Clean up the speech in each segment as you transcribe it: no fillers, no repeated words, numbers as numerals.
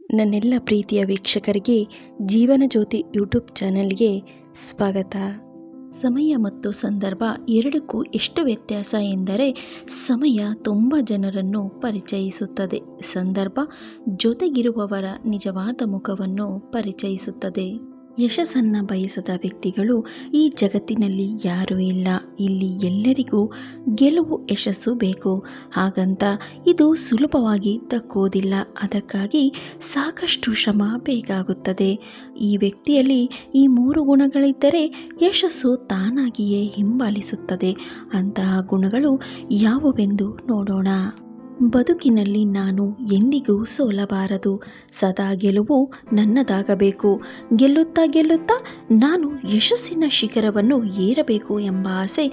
ನನ್ನೆಲ್ಲ ಪ್ರೀತಿಯ ವೀಕ್ಷಕರಿಗೆ ಜೀವನ ಜ್ಯೋತಿ ಯೂಟ್ಯೂಬ್ ಚಾನೆಲ್ಗೆ ಸ್ವಾಗತ. ಸಮಯ ಮತ್ತು ಸಂದರ್ಭ ಎರಡಕ್ಕೂ ಎಷ್ಟು ವ್ಯತ್ಯಾಸ ಎಂದರೆ, ಸಮಯ ತುಂಬ ಜನರನ್ನು ಪರಿಚಯಿಸುತ್ತದೆ, ಸಂದರ್ಭ ಜೊತೆಗಿರುವವರ ನಿಜವಾದ ಮುಖವನ್ನು ಪರಿಚಯಿಸುತ್ತದೆ. ಯಶಸ್ಸನ್ನು ಬಯಸದ ವ್ಯಕ್ತಿಗಳು ಈ ಜಗತ್ತಿನಲ್ಲಿ ಯಾರೂ ಇಲ್ಲ. ಇಲ್ಲಿ ಎಲ್ಲರಿಗೂ ಗೆಲುವು, ಯಶಸ್ಸು ಬೇಕು. ಹಾಗಂತ ಇದು ಸುಲಭವಾಗಿ ದಕ್ಕುವುದಿಲ್ಲ. ಅದಕ್ಕಾಗಿ ಸಾಕಷ್ಟು ಶ್ರಮ ಬೇಕಾಗುತ್ತದೆ. ಈ ವ್ಯಕ್ತಿಯಲ್ಲಿ ಈ 3 ಗುಣಗಳಿದ್ದರೆ ಯಶಸ್ಸು ತಾನಾಗಿಯೇ ಹಿಂಬಾಲಿಸುತ್ತದೆ. ಅಂತಹ ಗುಣಗಳು ಯಾವುವೆಂದು ನೋಡೋಣ. ಬದುಕಿನಲ್ಲಿ ನಾನು ಎಂದಿಗೂ ಸೋಲಬಾರದು. ಸದಾ ಗೆಲುವು ನನ್ನದಾಗಬೇಕು. ಗೆಲ್ಲುತ್ತಾ ಗೆಲ್ಲುತ್ತಾ ನಾನು ಯಶಸ್ಸಿನ ಶಿಖರವನ್ನು ಏರಬೇಕು ಎಂಬ ಆಸೆ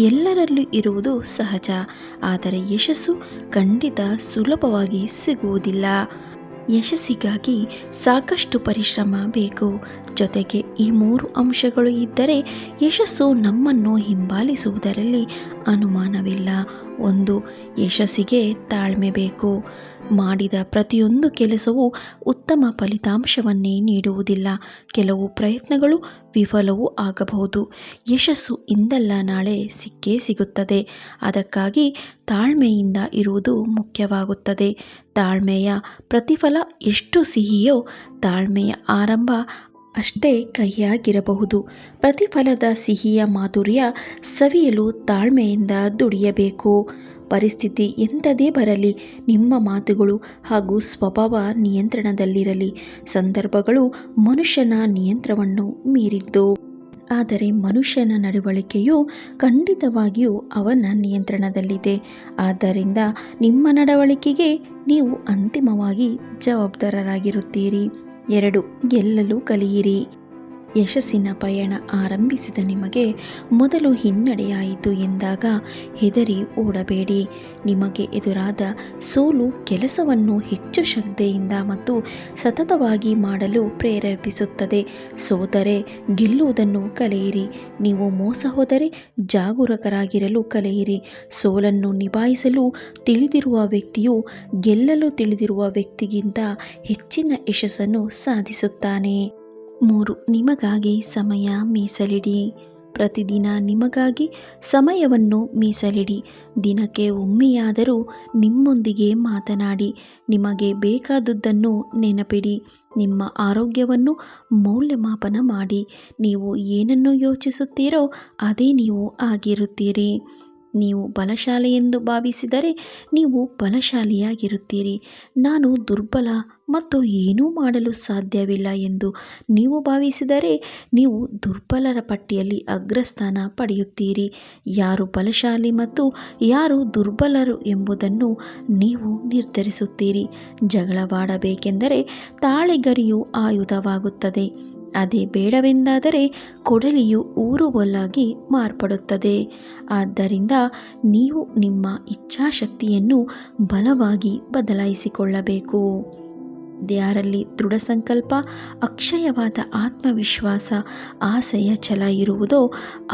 ಎಲ್ಲರಲ್ಲೂ ಇರುವುದು ಸಹಜ. ಆದರೆ ಯಶಸ್ಸು ಖಂಡಿತ ಸುಲಭವಾಗಿ ಸಿಗುವುದಿಲ್ಲ. ಯಶಸ್ಸಿಗಾಗಿ ಸಾಕಷ್ಟು ಪರಿಶ್ರಮ ಬೇಕು. ಜೊತೆಗೆ ಈ 3 ಅಂಶಗಳು ಇದ್ದರೆ ಯಶಸ್ಸು ನಮ್ಮನ್ನು ಹಿಂಬಾಲಿಸುವುದರಲ್ಲಿ ಅನುಮಾನವಿಲ್ಲ. 1. ಯಶಸ್ಸಿಗೆ ತಾಳ್ಮೆ ಬೇಕು. ಮಾಡಿದ ಪ್ರತಿಯೊಂದು ಕೆಲಸವೂ ಉತ್ತಮ ಫಲಿತಾಂಶವನ್ನೇ ನೀಡುವುದಿಲ್ಲ. ಕೆಲವು ಪ್ರಯತ್ನಗಳು ವಿಫಲವೂ ಆಗಬಹುದು. ಯಶಸ್ಸು ಇಂದಲ್ಲ ನಾಳೆ ಸಿಕ್ಕೇ ಸಿಗುತ್ತದೆ. ಅದಕ್ಕಾಗಿ ತಾಳ್ಮೆಯಿಂದ ಇರುವುದು ಮುಖ್ಯವಾಗುತ್ತದೆ. ತಾಳ್ಮೆಯ ಪ್ರತಿಫಲ ಎಷ್ಟು ಸಿಹಿಯೋ ತಾಳ್ಮೆಯ ಆರಂಭ ಅಷ್ಟೇ ಕಹಿಯಾಗಿರಬಹುದು. ಪ್ರತಿಫಲದ ಸಿಹಿಯ ಮಾಧುರ್ಯ ಸವಿಯಲು ತಾಳ್ಮೆಯಿಂದ ದುಡಿಯಬೇಕು. ಪರಿಸ್ಥಿತಿ ಎಂಥದೇ ಬರಲಿ, ನಿಮ್ಮ ಮಾತುಗಳು ಹಾಗೂ ಸ್ವಭಾವ ನಿಯಂತ್ರಣದಲ್ಲಿರಲಿ. ಸಂದರ್ಭಗಳು ಮನುಷ್ಯನ ನಿಯಂತ್ರಣವನ್ನು ಮೀರಿದ್ದು, ಆದರೆ ಮನುಷ್ಯನ ನಡವಳಿಕೆಯು ಖಂಡಿತವಾಗಿಯೂ ಅವನ ನಿಯಂತ್ರಣದಲ್ಲಿದೆ. ಆದ್ದರಿಂದ ನಿಮ್ಮ ನಡವಳಿಕೆಗೆ ನೀವು ಅಂತಿಮವಾಗಿ ಜವಾಬ್ದಾರರಾಗಿರುತ್ತೀರಿ. 2. ಗೆಲ್ಲಲು ಕಲಿಯಿರಿ. ಯಶಸ್ಸಿನ ಪಯಣ ಆರಂಭಿಸಿದ ನಿಮಗೆ ಮೊದಲು ಹಿನ್ನಡೆಯಾಯಿತು ಎಂದಾಗ ಹೆದರಿ ಓಡಬೇಡಿ. ನಿಮಗೆ ಎದುರಾದ ಸೋಲು ಕೆಲಸವನ್ನು ಹೆಚ್ಚು ಶ್ರದ್ಧೆಯಿಂದ ಮತ್ತು ಸತತವಾಗಿ ಮಾಡಲು ಪ್ರೇರೇಪಿಸುತ್ತದೆ. ಸೋತರೆ ಗೆಲ್ಲುವುದನ್ನು ಕಲಿಯಿರಿ. ನೀವು ಮೋಸ ಹೋದರೆ ಜಾಗರೂಕರಾಗಿರಲು ಕಲಿಯಿರಿ. ಸೋಲನ್ನು ನಿಭಾಯಿಸಲು ತಿಳಿದಿರುವ ವ್ಯಕ್ತಿಯು ಗೆಲ್ಲಲು ತಿಳಿದಿರುವ ವ್ಯಕ್ತಿಗಿಂತ ಹೆಚ್ಚಿನ ಯಶಸ್ಸನ್ನು ಸಾಧಿಸುತ್ತಾನೆ. 3. ನಿಮಗಾಗಿ ಸಮಯ ಮೀಸಲಿಡಿ. ಪ್ರತಿದಿನ ನಿಮಗಾಗಿ ಸಮಯವನ್ನು ಮೀಸಲಿಡಿ. ದಿನಕ್ಕೆ ಒಮ್ಮೆಯಾದರೂ ನಿಮ್ಮೊಂದಿಗೆ ಮಾತನಾಡಿ. ನಿಮಗೆ ಬೇಕಾದುದನ್ನು ನೆನಪಿಡಿ. ನಿಮ್ಮ ಆರೋಗ್ಯವನ್ನು ಮೌಲ್ಯಮಾಪನ ಮಾಡಿ. ನೀವು ಏನನ್ನು ಯೋಚಿಸುತ್ತೀರೋ ಅದೇ ನೀವು ಆಗಿರುತ್ತೀರಿ. ನೀವು ಬಲಶಾಲಿ ಎಂದು ಭಾವಿಸಿದರೆ ನೀವು ಬಲಶಾಲಿಯಾಗಿರುತ್ತೀರಿ. ನಾನು ದುರ್ಬಲ ಮತ್ತು ಏನೂ ಮಾಡಲು ಸಾಧ್ಯವಿಲ್ಲ ಎಂದು ನೀವು ಭಾವಿಸಿದರೆ ನೀವು ದುರ್ಬಲರ ಪಟ್ಟಿಯಲ್ಲಿ ಅಗ್ರಸ್ಥಾನ ಪಡೆಯುತ್ತೀರಿ. ಯಾರು ಬಲಶಾಲಿ ಮತ್ತು ಯಾರು ದುರ್ಬಲರು ಎಂಬುದನ್ನು ನೀವು ನಿರ್ಧರಿಸುತ್ತೀರಿ. ಜಗಳವಾಡಬೇಕೆಂದರೆ ತಾಳಿಗರಿಯು ಆಯುಧವಾಗುತ್ತದೆ. ಅದೇ ಬೇಡವೆಂದಾದರೆ ಕೊಡಲಿಯು ಊರುಗೊಲ್ಲಾಗಿ ಮಾರ್ಪಡುತ್ತದೆ. ಆದ್ದರಿಂದ ನೀವು ನಿಮ್ಮ ಇಚ್ಛಾಶಕ್ತಿಯನ್ನು ಬಲವಾಗಿ ಬದಲಾಯಿಸಿಕೊಳ್ಳಬೇಕು. ಯಾರಲ್ಲಿ ದೃಢ ಸಂಕಲ್ಪ, ಅಕ್ಷಯವಾದ ಆತ್ಮವಿಶ್ವಾಸ, ಆಸೆಯ ಛಲ ಇರುವುದೋ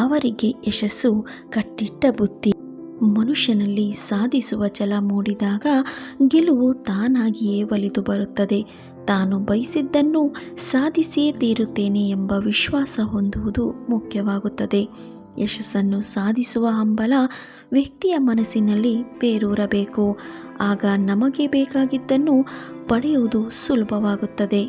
ಅವರಿಗೆ ಯಶಸ್ಸು ಕಟ್ಟಿಟ್ಟ ಬುತ್ತಿ. ಮನುಷ್ಯನಲ್ಲಿ ಸಾಧಿಸುವ ಛಲ ಮೂಡಿದಾಗ ಗೆಲುವು ತಾನಾಗಿಯೇ ಒಲಿದು ಬರುತ್ತದೆ. ತಾನು ಬಯಸಿದ್ದನ್ನು ಸಾಧಿಸಿಯೇ ತೀರುತ್ತೇನೆ ಎಂಬ ವಿಶ್ವಾಸ ಹೊಂದುವುದು ಮುಖ್ಯವಾಗುತ್ತದೆ. ಯಶಸ್ಸನ್ನು ಸಾಧಿಸುವ ಹಂಬಲ ವ್ಯಕ್ತಿಯ ಮನಸ್ಸಿನಲ್ಲಿ ಬೇರೂರಬೇಕು. ಆಗ ನಮಗೆ ಬೇಕಾಗಿದ್ದನ್ನು ಪಡೆಯುವುದು ಸುಲಭವಾಗುತ್ತದೆ.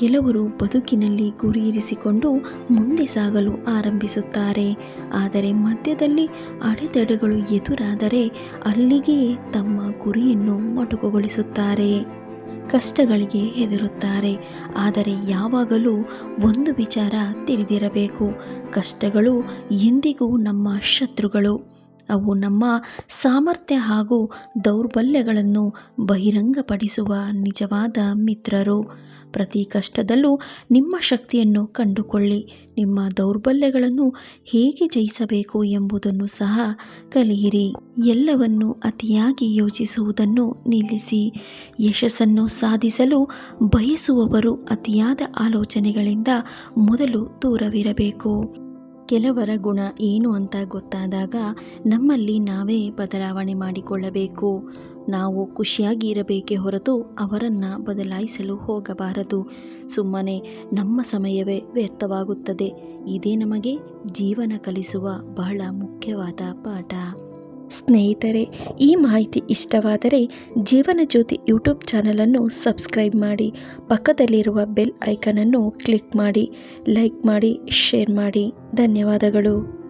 ಕೆಲವರು ಬದುಕಿನಲ್ಲಿ ಗುರಿ ಇರಿಸಿಕೊಂಡು ಮುಂದೆ ಸಾಗಲು ಆರಂಭಿಸುತ್ತಾರೆ. ಆದರೆ ಮಧ್ಯದಲ್ಲಿ ಅಡೆತಡೆಗಳು ಎದುರಾದರೆ ಅಲ್ಲಿಗೆಯೇ ತಮ್ಮ ಗುರಿಯನ್ನು ಮೊಟಕುಗೊಳಿಸುತ್ತಾರೆ. ಕಷ್ಟಗಳಿಗೆ ಹೆದರುತ್ತಾರೆ. ಆದರೆ ಯಾವಾಗಲೂ ಒಂದು ವಿಚಾರ ತಿಳಿದಿರಬೇಕು, ಕಷ್ಟಗಳು ಎಂದಿಗೂ ನಮ್ಮ ಶತ್ರುಗಳು. ಅವು ನಮ್ಮ ಸಾಮರ್ಥ್ಯ ಹಾಗೂ ದೌರ್ಬಲ್ಯಗಳನ್ನು ಬಹಿರಂಗಪಡಿಸುವ ನಿಜವಾದ ಮಿತ್ರರು. ಪ್ರತಿ ಕಷ್ಟದಲ್ಲೂ ನಿಮ್ಮ ಶಕ್ತಿಯನ್ನು ಕಂಡುಕೊಳ್ಳಿ. ನಿಮ್ಮ ದೌರ್ಬಲ್ಯಗಳನ್ನು ಹೇಗೆ ಜಯಿಸಬೇಕು ಎಂಬುದನ್ನು ಸಹ ಕಲಿಯಿರಿ. ಎಲ್ಲವನ್ನು ಅತಿಯಾಗಿ ಯೋಚಿಸುವುದನ್ನು ನಿಲ್ಲಿಸಿ. ಯಶಸ್ಸನ್ನು ಸಾಧಿಸಲು ಬಯಸುವವರು ಅತಿಯಾದ ಆಲೋಚನೆಗಳಿಂದ ಮೊದಲು ದೂರವಿರಬೇಕು. ಕೆಲವರ ಗುಣ ಏನು ಅಂತ ಗೊತ್ತಾದಾಗ ನಮ್ಮಲ್ಲಿ ನಾವೇ ಬದಲಾವಣೆ ಮಾಡಿಕೊಳ್ಳಬೇಕು. ನಾವು ಖುಷಿಯಾಗಿ ಇರಬೇಕೇ ಹೊರತು ಅವರನ್ನು ಬದಲಾಯಿಸಲು ಹೋಗಬಾರದು. ಸುಮ್ಮನೆ ನಮ್ಮ ಸಮಯವೇ ವ್ಯರ್ಥವಾಗುತ್ತದೆ. ಇದೇ ನಮಗೆ ಜೀವನ ಕಲಿಸುವ ಬಹಳ ಮುಖ್ಯವಾದ ಪಾಠ. ಸ್ನೇಹಿತರೆ, ಈ ಮಾಹಿತಿ ಇಷ್ಟವಾದರೆ ಜೀವನ ಜ್ಯೋತಿ ಯೂಟ್ಯೂಬ್ ಚಾನಲನ್ನು ಸಬ್ಸ್ಕ್ರೈಬ್ ಮಾಡಿ, ಪಕ್ಕದಲ್ಲಿರುವ ಬೆಲ್ ಐಕನನ್ನು ಕ್ಲಿಕ್ ಮಾಡಿ, ಲೈಕ್ ಮಾಡಿ, ಶೇರ್ ಮಾಡಿ. ಧನ್ಯವಾದಗಳು.